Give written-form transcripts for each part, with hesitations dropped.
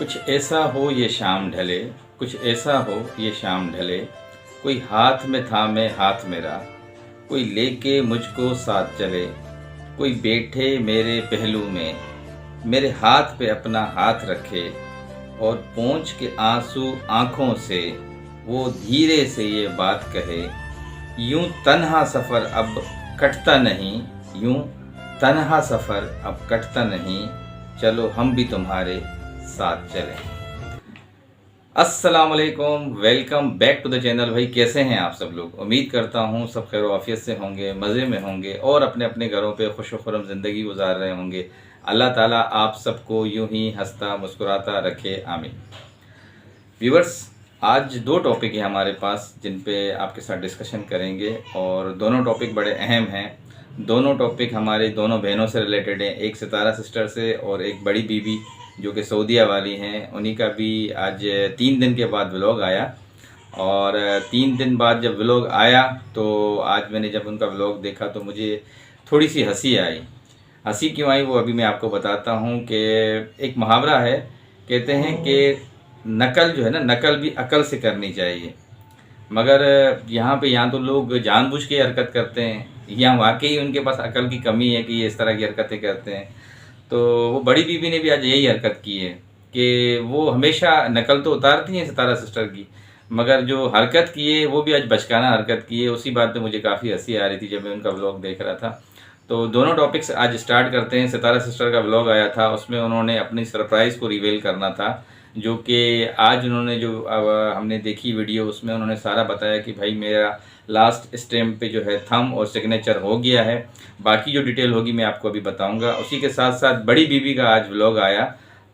कुछ ऐसा हो ये शाम ढले, कुछ ऐसा हो ये शाम ढले, कोई हाथ में थामे हाथ मेरा, कोई लेके मुझको साथ चले, कोई बैठे मेरे पहलू में, मेरे हाथ पे अपना हाथ रखे और पोंछ के आंसू आंखों से वो धीरे से ये बात कहे, यूं तन्हा सफ़र अब कटता नहीं, यूं तन्हा सफ़र अब कटता नहीं, चलो हम भी तुम्हारे साथ चलें। अस्सलाम वालेकुम, welcome back to the channel. भाई कैसे हैं आप सब लोग? उम्मीद करता हूँ सब खैर आफियत से होंगे, मज़े में होंगे और अपने अपने घरों पे खुश व खुर्रम ज़िंदगी गुजार रहे होंगे। अल्लाह ताला आप सबको यूं ही हंसता मुस्कुराता रखे, आमीन। व्यूवर्स, आज दो टॉपिक हैं हमारे पास जिन पे आपके साथ डिस्कशन करेंगे और दोनों टॉपिक बड़े अहम हैं। दोनों टॉपिक हमारे दोनों बहनों से रिलेटेड हैं, एक सितारा सिस्टर से और एक बड़ी बीबी जो कि सऊदीया वाली हैं। उन्हीं का भी आज 3 दिन के बाद व्लॉग आया और 3 दिन बाद जब व्लॉग आया तो आज मैंने जब उनका व्लॉग देखा तो मुझे थोड़ी सी हंसी आई। हंसी क्यों आई वो अभी मैं आपको बताता हूँ कि एक मुहावरा है, कहते हैं कि नकल जो है ना, नकल भी अकल से करनी चाहिए। मगर यहाँ पे या तो लोग जानबूझ के हरकत करते हैं या वाकई उनके पास अकल की कमी है कि ये इस तरह की हरकतें करते हैं। तो वो बड़ी बीबी ने भी आज यही हरकत की है कि वो हमेशा नकल तो उतारती हैं सितारा सिस्टर की, मगर जो हरकत की है वो भी आज बचकाना हरकत की है। उसी बात पे मुझे काफ़ी हंसी आ रही थी जब मैं उनका व्लॉग देख रहा था। तो दोनों टॉपिक्स आज स्टार्ट करते हैं। सितारा सिस्टर का व्लॉग आया था, उसमें उन्होंने अपनी सरप्राइज़ को रिवील करना था, जो कि आज उन्होंने जो हमने देखी वीडियो उसमें उन्होंने सारा बताया कि भाई मेरा लास्ट स्टैम्प पे जो है थंब और सिग्नेचर हो गया है। बाकी जो डिटेल होगी मैं आपको अभी बताऊंगा। उसी के साथ साथ बड़ी बीबी का आज व्लॉग आया,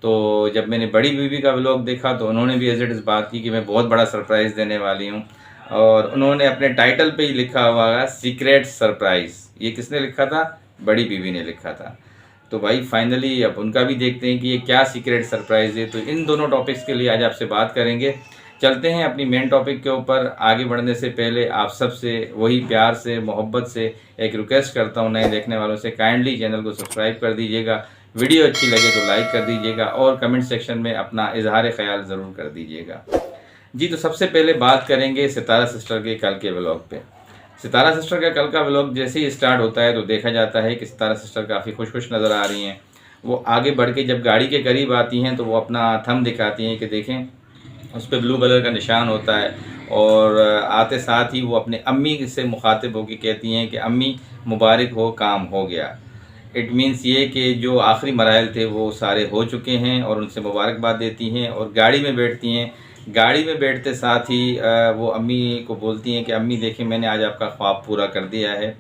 तो जब मैंने बड़ी बीबी का व्लॉग देखा तो उन्होंने भी एज इट इज़ बात की कि मैं बहुत बड़ा सरप्राइज़ देने वाली हूँ और उन्होंने अपने टाइटल पे ही लिखा हुआ है सीक्रेट सरप्राइज़। ये किसने लिखा था? बड़ी बीबी ने लिखा था। तो भाई फाइनली अब उनका भी देखते हैं कि ये क्या सीक्रेट सरप्राइज़ है। तो इन दोनों टॉपिक्स के लिए आज आपसे बात करेंगे। चलते हैं अपनी मेन टॉपिक के ऊपर। आगे बढ़ने से पहले आप सबसे वही प्यार से मोहब्बत से एक रिक्वेस्ट करता हूँ नए देखने वालों से, काइंडली चैनल को सब्सक्राइब कर दीजिएगा, वीडियो अच्छी लगे तो लाइक कर दीजिएगा और कमेंट सेक्शन में अपना इजहार ख्याल ज़रूर कर दीजिएगा जी। तो सबसे पहले बात करेंगे सितारा सिस्टर के कल के व्लॉग पे। सितारा सिस्टर का कल का व्लॉग जैसे ही स्टार्ट होता है तो देखा जाता है कि सितारा सिस्टर काफ़ी खुश खुश नज़र आ रही हैं। वो आगे बढ़ के जब गाड़ी के करीब आती हैं तो वो अपना थंब दिखाती हैं कि देखें उस पर ब्लू कलर का निशान होता है और आते साथ ही वो अपने अम्मी से मुखातिब होकर कहती हैं कि अम्मी मुबारक हो, काम हो गया। इट मीन्स ये कि जो आखिरी मराइल थे वो सारे हो चुके हैं और उनसे मुबारकबाद देती हैं और गाड़ी में बैठती हैं। गाड़ी में बैठते साथ ही वो अम्मी को बोलती हैं कि अम्मी देखें मैंने आज आपका ख्वाब पूरा कर दिया है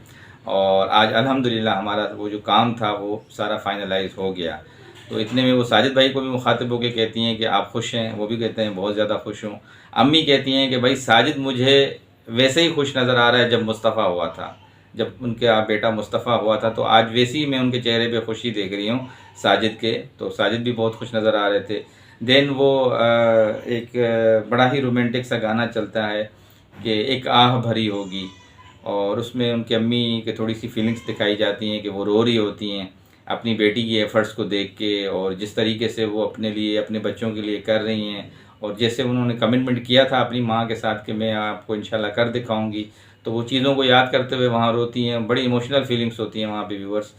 और आज अल्हम्दुलिल्लाह हमारा वो जो काम था वो सारा फाइनलाइज हो गया। तो इतने में वो साजिद भाई को भी मुखातिब होकर कहती हैं कि आप खुश हैं? वो भी कहते हैं बहुत ज़्यादा खुश हूँ। अम्मी कहती हैं कि भाई साजिद मुझे वैसे ही खुश नज़र आ रहा है जब मुस्तफ़ा हुआ था, जब उनका बेटा मुस्तफ़ा हुआ था, तो आज वैसे ही मैं उनके चेहरे पे खुशी देख रही हूँ साजिद के। तो साजिद भी बहुत खुश नज़र आ रहे थे। देन वो एक बड़ा ही रोमांटिक सा गाना चलता है कि एक आह भरी होगी और उसमें उनकी अम्मी के थोड़ी सी फीलिंग्स दिखाई जाती हैं कि वो रो रही होती हैं अपनी बेटी की एफ़र्ट्स को देख के और जिस तरीके से वो अपने लिए अपने बच्चों के लिए कर रही हैं और जैसे उन्होंने कमिटमेंट किया था अपनी माँ के साथ कि मैं आपको इंशाल्लाह कर दिखाऊंगी, तो वो चीज़ों को याद करते हुए वहाँ रोती हैं। बड़ी इमोशनल फीलिंग्स होती हैं वहाँ पे व्यूअर्स।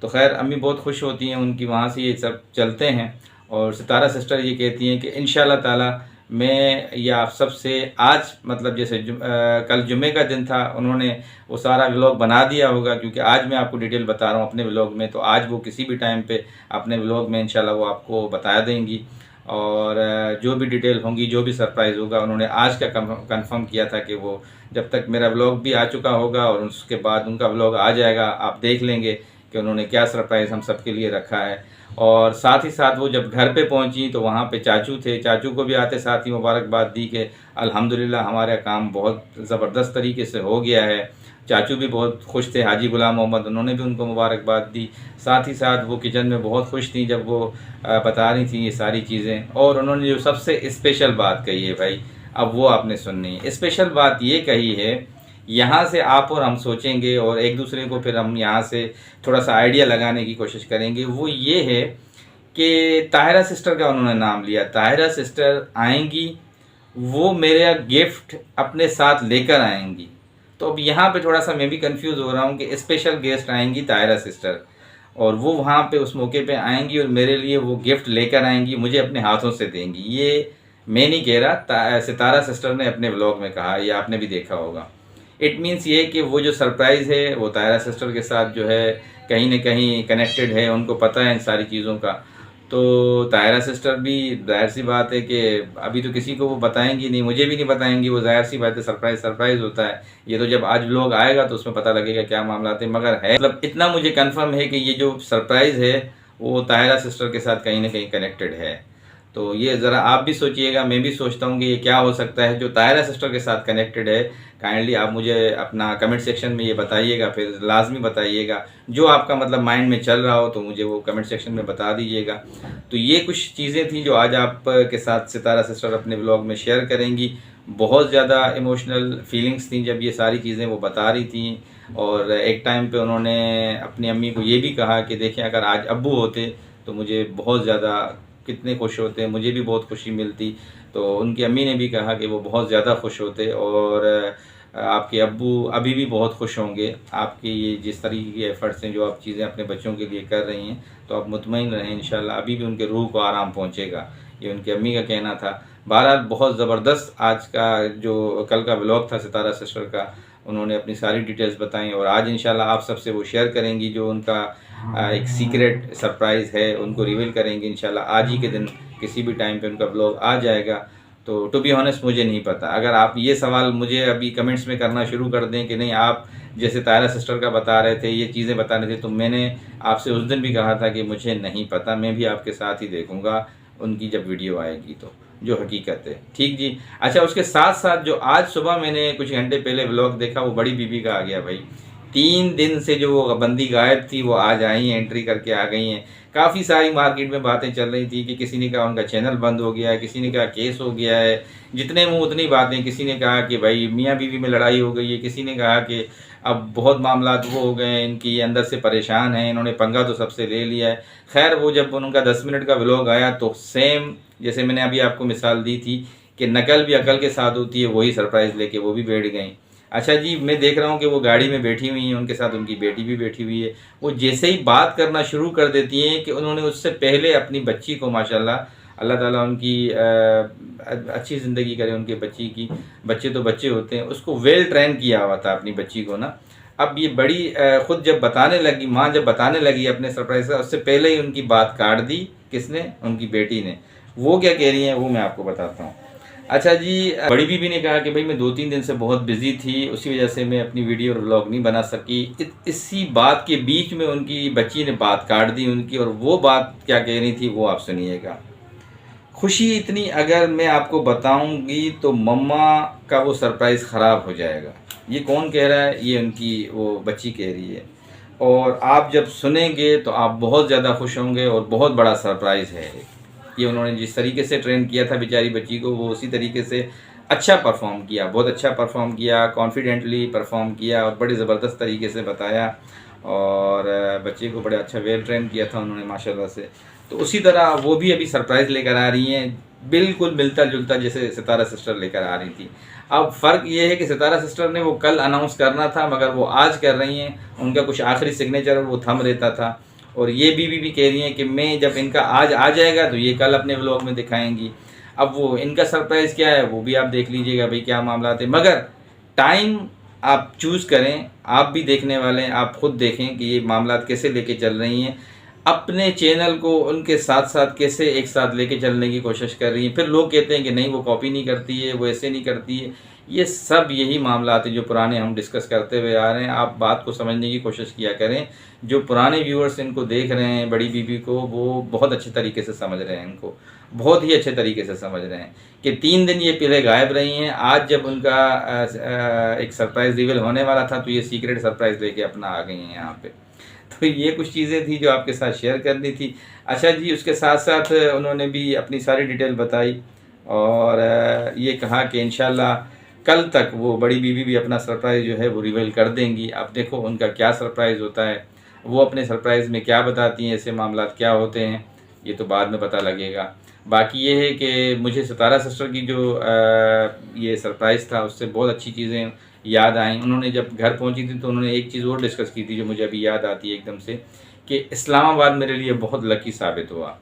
तो खैर अम्मी बहुत खुश होती हैं उनकी, वहाँ से ये सब चलते हैं और सितारा सिस्टर ये कहती हैं कि इंशाल्लाह ताला मैं या आप सबसे आज मतलब जैसे कल जुमे का दिन था, उन्होंने वो सारा व्लॉग बना दिया होगा क्योंकि आज मैं आपको डिटेल बता रहा हूँ अपने व्लॉग में। तो आज वो किसी भी टाइम पे अपने व्लॉग में इंशाल्लाह वो आपको बता देंगी और जो भी डिटेल होंगी, जो भी सरप्राइज़ होगा, उन्होंने आज का कंफर्म किया था कि वो जब तक मेरा व्लॉग भी आ चुका होगा और उसके बाद उनका व्लॉग आ जाएगा, आप देख लेंगे कि उन्होंने क्या सरप्राइज़ हम सब के लिए रखा है। और साथ ही साथ वो जब घर पे पहुंची तो वहाँ पे चाचू थे, चाचू को भी आते साथ ही मुबारकबाद दी कि अल्हम्दुलिल्लाह हमारा काम बहुत ज़बरदस्त तरीके से हो गया है। चाचू भी बहुत खुश थे, हाजी गुलाम मोहम्मद, उन्होंने भी उनको मुबारकबाद दी। साथ ही साथ वो किचन में बहुत खुश थी जब वो बता रही थी ये सारी चीज़ें। और उन्होंने जो सबसे स्पेशल बात कही है भाई, अब वो आपने सुननी है। स्पेशल बात ये कही है, यहाँ से आप और हम सोचेंगे और एक दूसरे को फिर हम यहाँ से थोड़ा सा आइडिया लगाने की कोशिश करेंगे। वो ये है कि ताहिरा सिस्टर का उन्होंने नाम लिया। ताहिरा सिस्टर आएंगी, वो मेरा गिफ्ट अपने साथ लेकर आएंगी। तो अब यहाँ पे थोड़ा सा मैं भी कंफ्यूज हो रहा हूँ कि स्पेशल गेस्ट आएंगी ताहिरा सिस्टर, और वो वहाँ पे उस मौके पे आएंगी और मेरे लिए वो गिफ्ट लेकर आएंगी, मुझे अपने हाथों से देंगी। ये मैं नहीं कह रहा, सितारा सिस्टर ने अपने व्लॉग में कहा, ये आपने भी देखा होगा। इट मीन्स ये कि वो जो सरप्राइज़ है वो ताहिरा सिस्टर के साथ जो है कहीं ना कहीं कनेक्टेड है, उनको पता है इन सारी चीज़ों का। तो ताहिरा सिस्टर भी जाहिर सी बात है कि अभी तो किसी को वो बताएंगी नहीं, मुझे भी नहीं बताएंगी, वो जाहिर सी बात है, सरप्राइज़ होता है। ये तो जब आज व्लॉग आएगा तो उसमें पता लगेगा क्या मामला थे। मगर है मतलब इतना मुझे कंफर्म है कि ये जो सरप्राइज़ है वो ताहिरा सिस्टर के साथ कहीं ना कहीं कनेक्टेड है। तो ये ज़रा आप भी सोचिएगा, मैं भी सोचता हूँ कि ये क्या हो सकता है जो ताहिरा सिस्टर के साथ कनेक्टेड है। काइंडली आप मुझे अपना कमेंट सेक्शन में ये बताइएगा, फिर लाजमी बताइएगा। जो आपका मतलब माइंड में चल रहा हो तो मुझे वो कमेंट सेक्शन में बता दीजिएगा। तो ये कुछ चीज़ें थी जो आज आप के साथ सितारा सिस्टर अपने ब्लॉग में शेयर करेंगी। बहुत ज़्यादा इमोशनल फीलिंग्स थी जब ये सारी चीज़ें वो बता रही थी। और एक टाइम पे उन्होंने अपनी अम्मी को ये भी कहा कि देखिए अगर आज अब्बू होते तो मुझे बहुत ज़्यादा कितने खुश होते, मुझे भी बहुत खुशी मिलती। तो उनकी अम्मी ने भी कहा कि वो बहुत ज़्यादा खुश होते, और आपके अब्बू अभी भी बहुत खुश होंगे आपकी ये जिस तरीके की एफ़र्ट्स हैं जो आप चीज़ें अपने बच्चों के लिए कर रही हैं। तो आप मुतमईन रहें, इंशाल्लाह अभी भी उनके रूह को आराम पहुँचेगा, ये उनकी अम्मी का कहना था। बहरहाल बहुत ज़बरदस्त आज का जो कल का व्लॉग था सितारा सिस्टर का, उन्होंने अपनी सारी डिटेल्स बताई, और आज इंशाल्लाह आप सबसे वो शेयर करेंगी जो उनका एक सीक्रेट सरप्राइज़ है, उनको रिवील करेंगे इंशाल्लाह आज ही के दिन। किसी भी टाइम पे उनका ब्लॉग आ जाएगा। तो टू बी ऑनेस्ट मुझे नहीं पता, अगर आप ये सवाल मुझे अभी कमेंट्स में करना शुरू कर दें कि नहीं आप जैसे ताहिरा सिस्टर का बता रहे थे, ये चीज़ें बता रहे थे, तो मैंने आपसे उस दिन भी कहा था कि मुझे नहीं पता, मैं भी आपके साथ ही देखूँगा उनकी जब वीडियो आएगी तो जो हकीकत है। ठीक जी। अच्छा, उसके साथ साथ जो आज सुबह मैंने कुछ घंटे पहले व्लॉग देखा वो बड़ी बीबी का आ गया भाई। 3 दिन से जो वो बंदी गायब थी वो आज आई हैं, एंट्री करके आ गई हैं। काफ़ी सारी मार्केट में बातें चल रही थी कि किसी ने कहा उनका चैनल बंद हो गया है, किसी ने कहा केस हो गया है, जितने मुँह उतनी बातें। किसी ने कहा कि भाई मियाँ बीवी में लड़ाई हो गई है, किसी ने कहा कि अब बहुत मामलात वो हो गए हैं, इनकी अंदर से परेशान हैं, इन्होंने पंगा तो सबसे ले लिया है। खैर वो जब उनका 10 मिनट का व्लॉग आया तो सेम जैसे मैंने अभी आपको मिसाल दी थी कि नकल भी अकल के साथ होती है, वही सरप्राइज़ लेके वो भी बैठ गई। अच्छा जी, मैं देख रहा हूँ कि वो गाड़ी में बैठी हुई हैं, उनके साथ उनकी बेटी भी बैठी हुई है। वो जैसे ही बात करना शुरू कर देती हैं कि उन्होंने उससे पहले अपनी बच्ची को माशाल्लाह अल्लाह ताला उनकी अच्छी ज़िंदगी करे उनके बच्ची की, बच्चे तो बच्चे होते हैं, उसको वेल ट्रेन किया हुआ था अपनी बच्ची को ना। अब ये बड़ी ख़ुद जब बताने लगी, माँ जब बताने लगी अपने सरप्राइज़ का, उससे पहले ही उनकी बात काट दी। किसने? उनकी बेटी ने। वो क्या कह रही हैं वो मैं आपको बताता हूँ। अच्छा जी, बड़ी बीबी ने कहा कि भाई मैं 2-3 दिन से बहुत बिज़ी थी, उसी वजह से मैं अपनी वीडियो और व्लॉग नहीं बना सकी। इसी बात के बीच में उनकी बच्ची ने बात काट दी उनकी, और वो बात क्या कह रही थी वो आप सुनिएगा। खुशी इतनी अगर मैं आपको बताऊंगी तो मम्मा का वो सरप्राइज़ ख़राब हो जाएगा। ये कौन कह रहा है? ये उनकी वो बच्ची कह रही है। और आप जब सुनेंगे तो आप बहुत ज़्यादा खुश होंगे, और बहुत बड़ा सरप्राइज़ है ये। उन्होंने जिस तरीके से ट्रेन किया था बेचारी बच्ची को, वो उसी तरीके से अच्छा परफॉर्म किया, बहुत अच्छा परफॉर्म किया, कॉन्फिडेंटली परफॉर्म किया, और बड़ी ज़बरदस्त तरीके से बताया। और बच्चे को बड़े अच्छा वेल ट्रेन किया था उन्होंने माशाल्लाह से। तो उसी तरह वो भी अभी सरप्राइज़ लेकर आ रही हैं, बिल्कुल मिलता जुलता जैसे सितारा सिस्टर लेकर आ रही थी। अब फ़र्क ये है कि सितारा सिस्टर ने वो कल अनाउंस करना था, मगर वो आज कर रही हैं। उनका कुछ आखिरी सिग्नेचर वो थंब रहता था। और ये बीवी भी कह रही हैं कि मैं जब इनका आज आ जाएगा तो ये कल अपने व्लॉग में दिखाएंगी। अब वो इनका सरप्राइज़ क्या है वो भी आप देख लीजिएगा भाई क्या मामला थे। मगर टाइम आप चूज़ करें, आप भी देखने वाले हैं, आप खुद देखें कि ये मामला कैसे लेके चल रही हैं। अपने चैनल को उनके साथ साथ कैसे एक साथ लेके चलने की कोशिश कर रही हैं। फिर लोग कहते हैं कि नहीं वो कॉपी नहीं करती है, वो ऐसे नहीं करती है। ये सब यही मामला आते जो पुराने हम डिस्कस करते हुए आ रहे हैं। आप बात को समझने की कोशिश किया करें। जो पुराने व्यूअर्स इनको देख रहे हैं बड़ी बीबी को, वो बहुत अच्छे तरीके से समझ रहे हैं, इनको बहुत ही अच्छे तरीके से समझ रहे हैं कि 3 दिन ये पहले गायब रही हैं। आज जब उनका एक सरप्राइज़ रिवील होने वाला था तो ये सीक्रेट सरप्राइज़ लेके अपना आ गई हैं यहाँ पे। तो ये कुछ चीज़ें थी जो आपके साथ शेयर करनी थी। अच्छा जी, उसके साथ साथ उन्होंने भी अपनी सारी डिटेल बताई, और ये कहा कि इंशाल्लाह कल तक वो बड़ी बीबी भी अपना सरप्राइज़ जो है वो रिवील कर देंगी। अब देखो उनका क्या सरप्राइज़ होता है, वो अपने सरप्राइज़ में क्या बताती हैं, ऐसे मामला क्या होते हैं। ये तो बाद में पता लगेगा। बाकी ये है कि मुझे सितारा सिस्टर की जो ये सरप्राइज़ था उससे बहुत अच्छी चीज़ें याद आई। उन्होंने जब घर पहुंची थी तो उन्होंने एक चीज़ और डिस्कस की थी जो मुझे अभी याद आती है एकदम से, कि इस्लामाबाद मेरे लिए बहुत लकी साबित हुआ।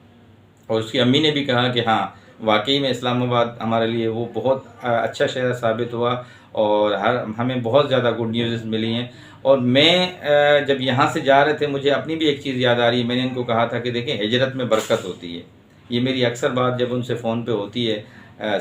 और उसकी अम्मी ने भी कहा कि हाँ, वाकई में इस्लामाबाद हमारे लिए वो बहुत अच्छा शहर साबित हुआ और हमें बहुत ज़्यादा गुड न्यूज़ मिली हैं। और मैं जब यहाँ से जा रहे थे मुझे अपनी भी एक चीज़ याद आ रही है। मैंने इनको कहा था कि देखें, हिजरत में बरकत होती है। ये मेरी अक्सर बात जब उनसे फ़ोन पे होती है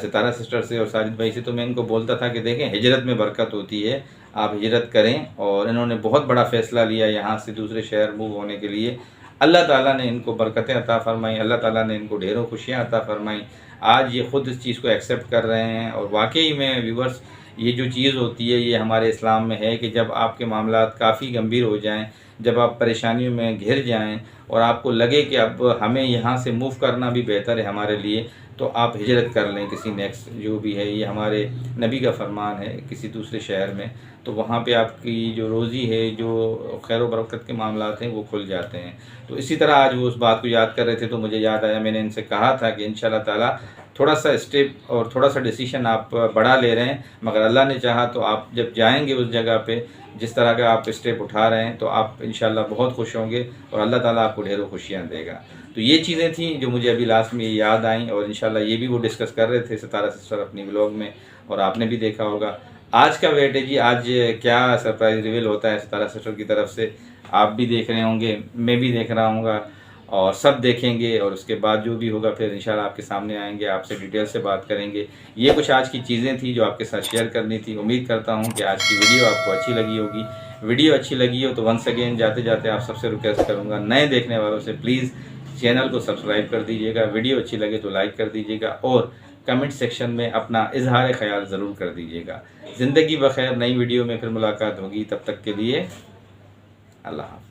सितारा सिस्टर से और साजिद भाई से, तो मैं इनको बोलता था कि देखें, हिजरत में बरकत होती है, आप हिजरत करें। और इन्होंने बहुत बड़ा फ़ैसला लिया यहाँ से दूसरे शहर मूव होने के लिए। अल्लाह ताला ने इनको बरकतें अता फ़रमाई, अल्लाह ताला ने इनको ढेरों खुशियाँ अता फ़रमाई। आज ये ख़ुद इस चीज़ को एक्सेप्ट कर रहे हैं। और वाकई में व्यूअर्स, ये जो चीज़ होती है ये हमारे इस्लाम में है कि जब आपके मामलात काफ़ी गंभीर हो जाएं, जब आप परेशानियों में घिर जाएं और आपको लगे कि अब हमें यहाँ से मूव करना भी बेहतर है हमारे लिए, तो आप हिजरत कर लें किसी नेक्स्ट जो भी है। ये हमारे नबी का फरमान है, किसी दूसरे शहर में, तो वहाँ पे आपकी जो रोज़ी है, जो खैर व बरकत के मामलात हैं वो खुल जाते हैं। तो इसी तरह आज वो उस बात को याद कर रहे थे तो मुझे याद आया, मैंने इनसे कहा था कि इंशाल्लाह ताला थोड़ा सा स्टेप और थोड़ा सा डिसीजन आप बढ़ा ले रहे हैं, मगर अल्लाह ने चाहा तो आप जब जाएंगे उस जगह पे, जिस तरह का आप स्टेप उठा रहे हैं, तो आप इंशाल्लाह बहुत खुश होंगे और अल्लाह ताला आपको ढेरों खुशियाँ देगा। तो ये चीज़ें थी जो मुझे अभी लास्ट में याद आईं और इंशाल्लाह ये भी वो डिस्कस कर रहे थे सितारा सिस्टर अपनी व्लॉग में, और आपने भी देखा होगा। आज का वेट है जी, आज क्या सरप्राइज़ रिवील होता है सितारा सिस्टर की तरफ से, आप भी देख रहे होंगे, मैं भी देख रहा हूँगा और सब देखेंगे। और उसके बाद जो भी होगा फिर इंशाल्लाह आपके सामने आएंगे, आपसे डिटेल से बात करेंगे। ये कुछ आज की चीज़ें थी जो आपके साथ शेयर करनी थी। उम्मीद करता हूँ कि आज की वीडियो आपको अच्छी लगी होगी। वीडियो अच्छी लगी हो तो वंस अगेन जाते जाते आप सबसे रिक्वेस्ट करूँगा, नए देखने वालों से प्लीज़ चैनल को सब्सक्राइब कर दीजिएगा, वीडियो अच्छी लगे तो लाइक कर दीजिएगा और कमेंट सेक्शन में अपना इजहार ख्याल ज़रूर कर दीजिएगा। ज़िंदगी बखैर, नई वीडियो में फिर मुलाकात होगी, तब तक के लिए अल्लाह हाफ़िज़।